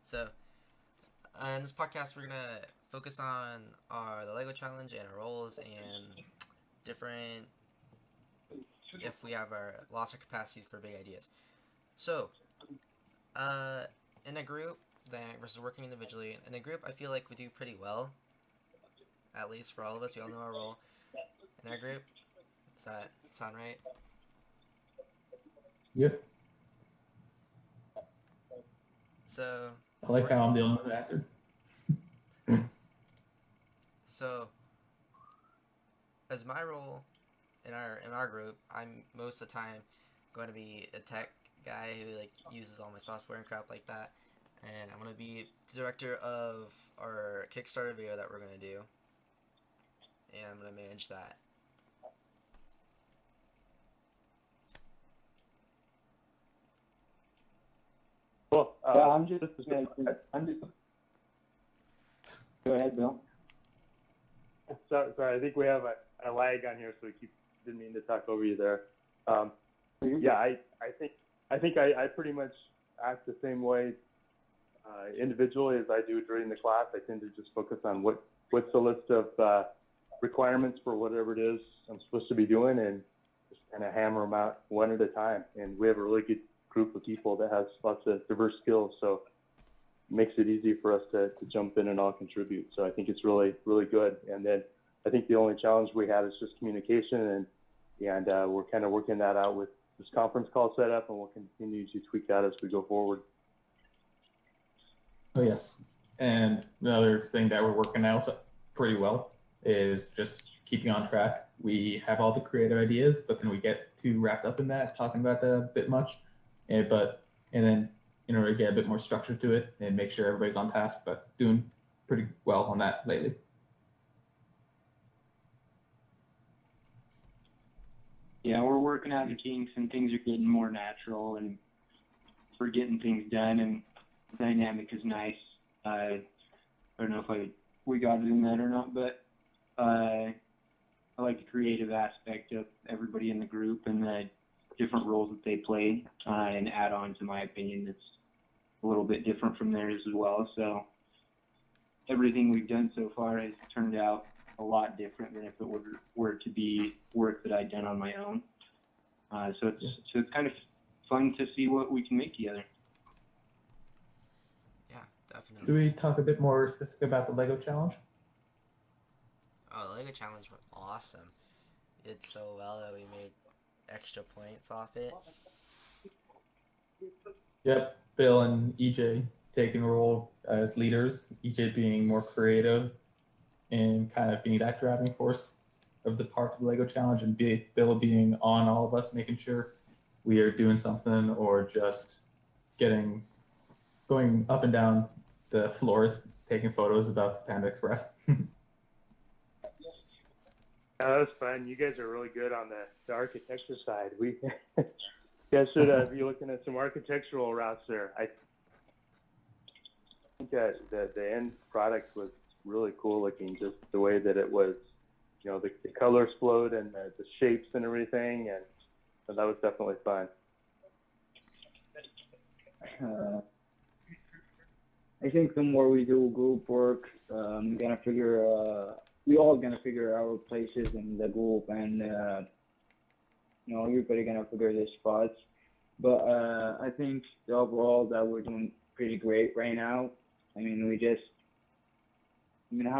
So, in this podcast, we're gonna focus on the Lego challenge and our roles and different if we have our lost our capacities for big ideas. So, uh, in a group versus working individually. In a group, I feel like we do pretty well. At least for all of us, we all know our role in our group. Does that sound right? Yep. So, I like how I'm the only one who answered. so as my role in our group, I'm most of the time going to be a tech guy who like uses all my software and crap like that, and I'm going to be the director of our Kickstarter video that we're going to do, and I'm going to manage that. Cool. Yeah, I'm just. Go ahead, Bill. Sorry, I think we have a lag on here, so didn't mean to talk over you there. Yeah, I think I pretty much act the same way individually as I do during the class. I tend to just focus on what's the list of requirements for whatever it is I'm supposed to be doing, and just kind of hammer them out one at a time. And we have a really good group of people that has lots of diverse skills, so it makes it easy for us to jump in and all contribute. So I think it's really, really good. And then I think the only challenge we had is just communication, and we're kind of working that out with this conference call setup, and we'll continue to tweak that as we go forward. Oh, yes. And another thing that we're working out pretty well is just keeping on track. We have all the creative ideas, but then we get too wrapped up in that, talking about that a bit much. And then in order to get a bit more structure to it and make sure everybody's on task, but doing pretty well on that lately. Yeah, we're working out the kinks, and things are getting more natural, and we're getting things done, and the dynamic is nice. I don't know if we got it in that or not, but I like the creative aspect of everybody in the group and the different roles that they play, and add on to my opinion that's a little bit different from theirs as well. So everything we've done so far has turned out a lot different than if it were to be work that I'd done on my own. So it's kind of fun to see what we can make together. Yeah, definitely. Do we talk a bit more specific about the Lego challenge? Oh, the Lego challenge was awesome. We did so well that we made extra points off it. Yep. Bill and EJ taking a role as leaders, EJ being more creative and kind of being that driving force of the part of the Lego challenge, and Bill being on all of us, making sure we are doing something or just going up and down the floors, taking photos about the Panda Express. Yeah, that was fun. You guys are really good on the architecture side. We guys should be looking at some architectural routes there. I think that the end product was really cool looking, just the way that it was, the colors flowed and the shapes and everything, and so that was definitely fun. I think the more we do group work, we all gonna figure our places in the group, and everybody gonna figure their spots. But I think overall that we're doing pretty great right now. How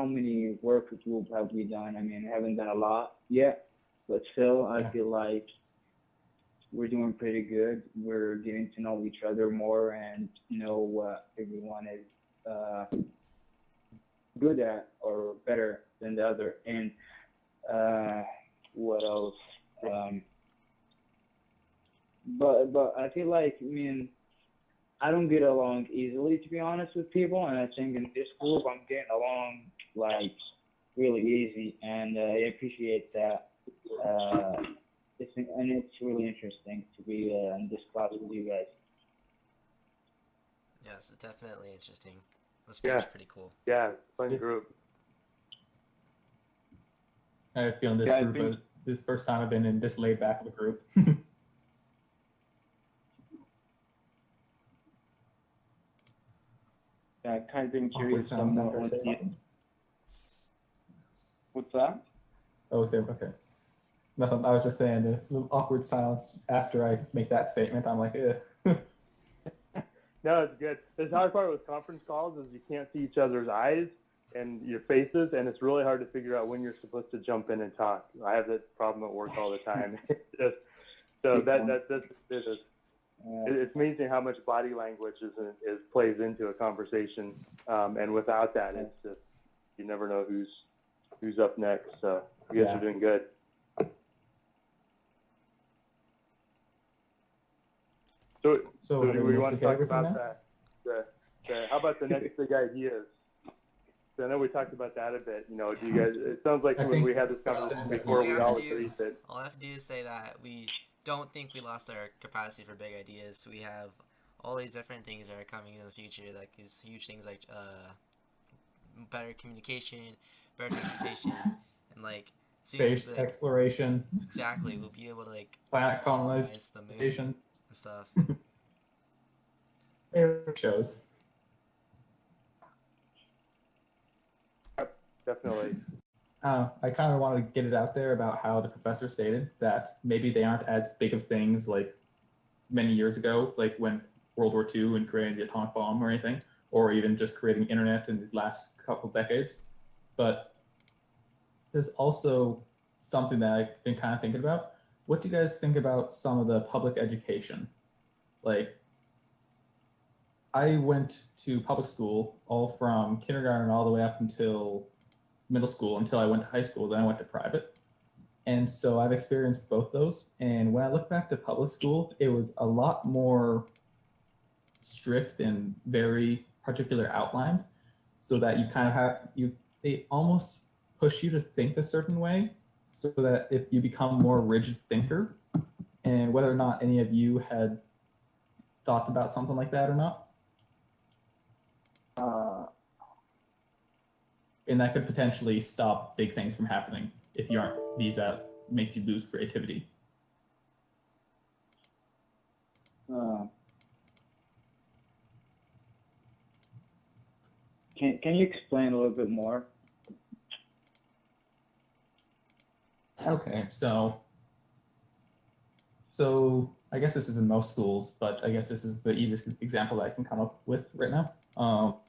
many work groups have we done? I haven't done a lot yet, but still, I feel like we're doing pretty good. We're getting to know each other more and know what everyone is good at or better than the other. And what else? But I feel like I don't get along easily, to be honest, with people, and I think in this group I'm getting along like really easy, and I appreciate that. It's really interesting to be in this class with you guys. Yes, it's definitely interesting. This group's pretty cool. Yeah, fun group. I feel in this group, this first time I've been in this laid back of a group. I've kind of been Awkward curious sounds somewhat after I what say the, something. what's that? Oh, okay. Nothing. I was just saying the awkward silence after I make that statement. I'm like, eh. No, it's good. The hard part with conference calls is you can't see each other's eyes and your faces, and it's really hard to figure out when you're supposed to jump in and talk. I have this problem at work all the time. So it's amazing how much body language is plays into a conversation, and without that, it's just you never know who's up next. So you guys are doing good. So do we want to talk about that? How about the next big ideas? So I know we talked about that a bit. You know, do you guys? It sounds like when we had this conversation before, we all agreed that. All I have to do is say that we don't think we lost our capacity for big ideas. We have all these different things that are coming in the future, like these huge things like better communication, better transportation, and like Space exploration. Exactly, we'll be able to like Planet colonize the moon colonization and stuff. Air shows. Definitely. I kind of want to get it out there about how the professor stated that maybe they aren't as big of things like many years ago, like when World War II and creating the atomic bomb or anything, or even just creating the internet in these last couple decades. But there's also something that I've been kind of thinking about. What do you guys think about some of the public education? Like, I went to public school all from kindergarten all the way up until middle school, until I went to high school, then I went to private. And so I've experienced both those. And when I look back to public school, it was a lot more strict and very particular outlined, so that you kind of they almost push you to think a certain way, so that if you become more rigid thinker, and whether or not any of you had thought about something like that or not. And that could potentially stop big things from happening if you aren't these that makes you lose creativity. Can you explain a little bit more? Okay, so I guess this is in most schools, but I guess this is the easiest example that I can come up with right now.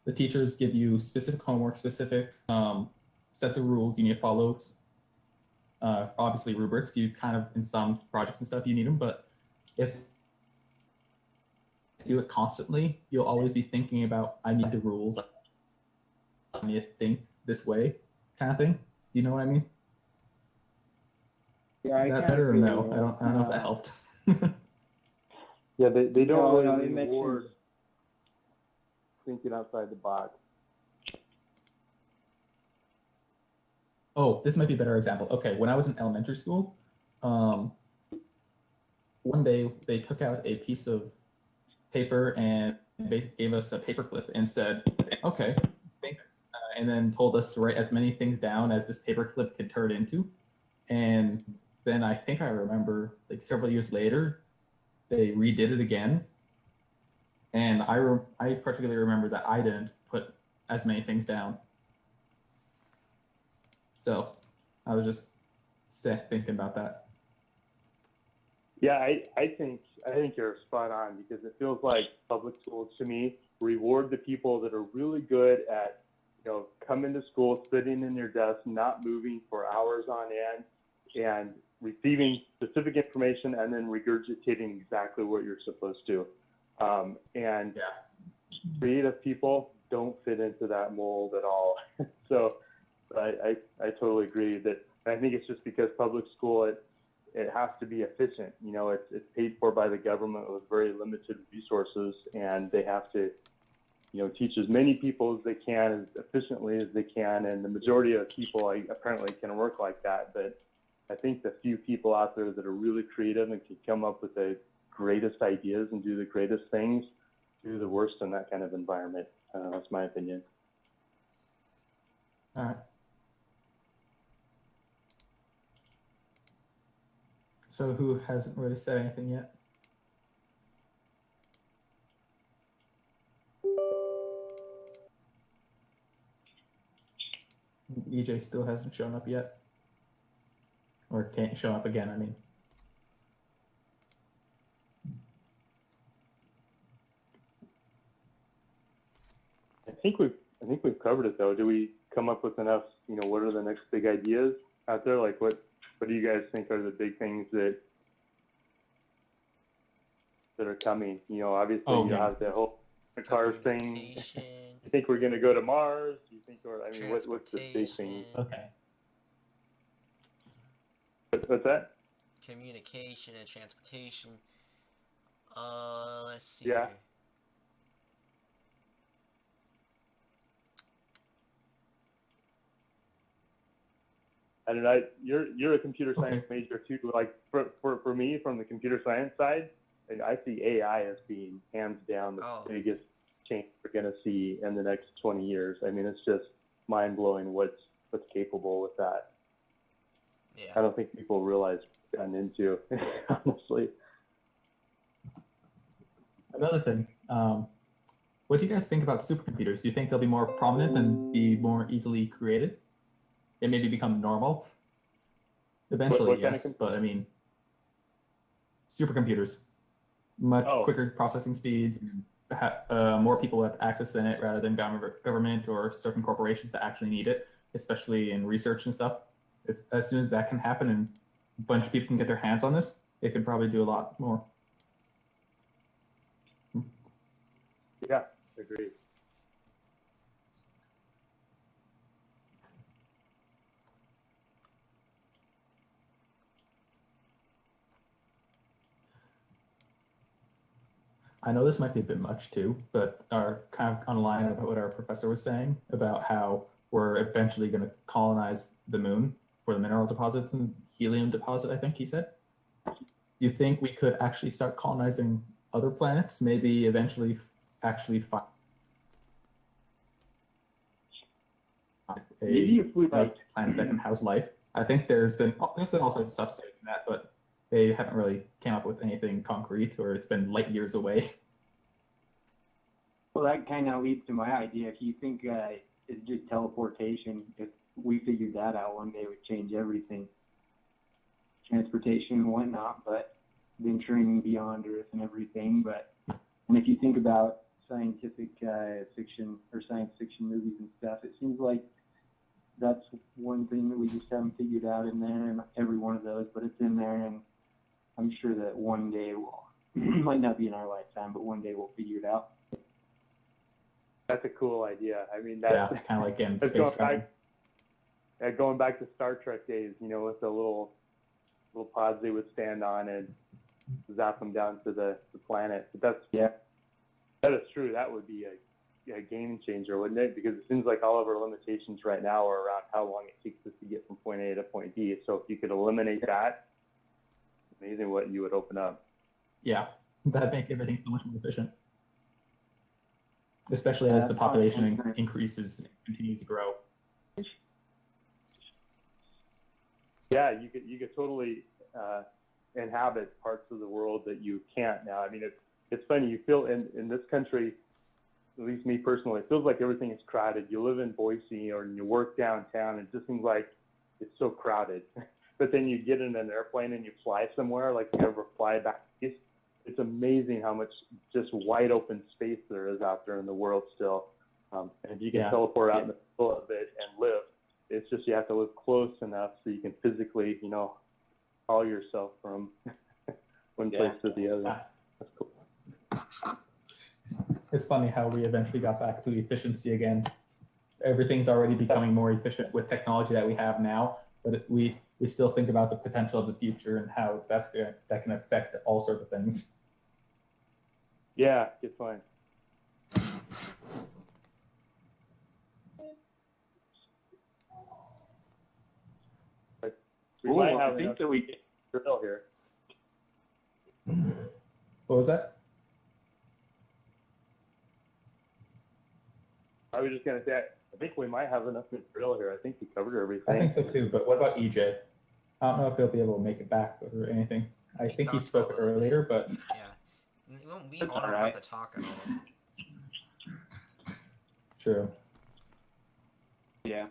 The teachers give you specific homework, specific sets of rules you need to follow. Obviously rubrics, you kind of, in some projects and stuff, you need them, but if you do it constantly, you'll always be thinking about, I need the rules, I need to think this way, kind of thing. Do you know what I mean? Yeah, Is that better or no? I don't know if that helped. Yeah, they don't really it makes reward sense. thinking outside the box. Oh, this might be a better example. Okay, when I was in elementary school, one day they took out a piece of paper and they gave us a paper clip and said, okay, and then told us to write as many things down as this paper clip could turn into. And then I think I remember, like several years later, they redid it again. And I particularly remember that I didn't put as many things down. So I was just thinking about that. Yeah, I think you're spot on, because it feels like public schools to me reward the people that are really good at, coming to school, sitting in your desk, not moving for hours on end, and receiving specific information and then regurgitating exactly what you're supposed to. And creative people don't fit into that mold at all. So I totally agree that. I think it's just because public school, it has to be efficient. It's paid for by the government with very limited resources, and they have to, teach as many people as they can, as efficiently as they can. And the majority of people apparently can work like that. But I think the few people out there that are really creative and can come up with the greatest ideas and do the greatest things do the worst in that kind of environment. That's my opinion. All right. So who hasn't really said anything yet? EJ still hasn't shown up yet. Or can't show up again, I mean. I think we've covered it though. Do we come up with enough? What are the next big ideas out there? Like what do you guys think are the big things that are coming? Obviously you have the whole car thing. Communication, You think we're gonna go to Mars? You think what's the big thing? Okay. What's that? communication and transportation. Let's see. Yeah. Here. I don't know. You're a computer science major too. Like for me, from the computer science side, and I see AI as being hands down the biggest change we're gonna see in the next 20 years. I mean, it's just mind blowing what's capable with that. Yeah. I don't think people realize what we've gotten into, honestly. Another thing, what do you guys think about supercomputers? Do you think they'll be more prominent and be more easily created? It maybe become normal eventually, What kind yes. of But I mean, supercomputers, much quicker processing speeds, more people have access to it rather than government or certain corporations that actually need it, especially in research and stuff. As soon as that can happen and a bunch of people can get their hands on this, it could probably do a lot more. Yeah, agreed. I know this might be a bit much too, but our kind of on line about what our professor was saying about how we're eventually going to colonize the moon for the mineral deposits and helium deposit, I think he said. Do you think we could actually start colonizing other planets? Maybe eventually actually find Maybe if we like planet that can house life. I think there's been all sorts of stuff saying that, but they haven't really came up with anything concrete, or it's been light years away. Well, that kind of leads to my idea. If you think it's just teleportation, if we figured that out one day, it would change everything. Transportation and whatnot, but venturing beyond Earth and everything. And if you think about scientific fiction or science fiction movies and stuff, it seems like that's one thing that we just haven't figured out in there, and every one of those, but it's in there, and I'm sure that one day we'll, might not be in our lifetime, but one day we'll figure it out. That's a cool idea. I mean, that's kind of like in that's space going back to Star Trek days, with the little pods they would stand on and zap them down to the planet. But that is true. That would be a game changer, wouldn't it? Because it seems like all of our limitations right now are around how long it takes us to get from point A to point B. So if you could eliminate that, amazing what you would open up. Yeah, that'd make everything so much more efficient. Especially as the population increases and continues to grow. Yeah, you could totally inhabit parts of the world that you can't now. I mean, it's funny. You feel in this country, at least me personally, it feels like everything is crowded. You live in Boise or you work downtown, and it just seems like it's so crowded. But then you get in an airplane and you fly somewhere, like you ever fly back east. It's amazing how much just wide open space there is out there in the world still. And if you can teleport out in the middle of it and live, it's just you have to live close enough so you can physically, haul yourself from one place to the other. That's cool. It's funny how we eventually got back to efficiency again. Everything's already becoming more efficient with technology that we have now, but we still think about the potential of the future and how that can affect all sorts of things. Yeah, good point. We might have enough that we can drill here. What was that? I was just gonna say, I think we might have enough material here. I think we covered everything. I think so too, but what about EJ? I don't know if he'll be able to make it back or anything. I think he spoke earlier, but... Yeah. We all don't have to talk at all. True. Yeah.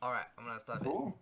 All right, I'm gonna stop it. Cool.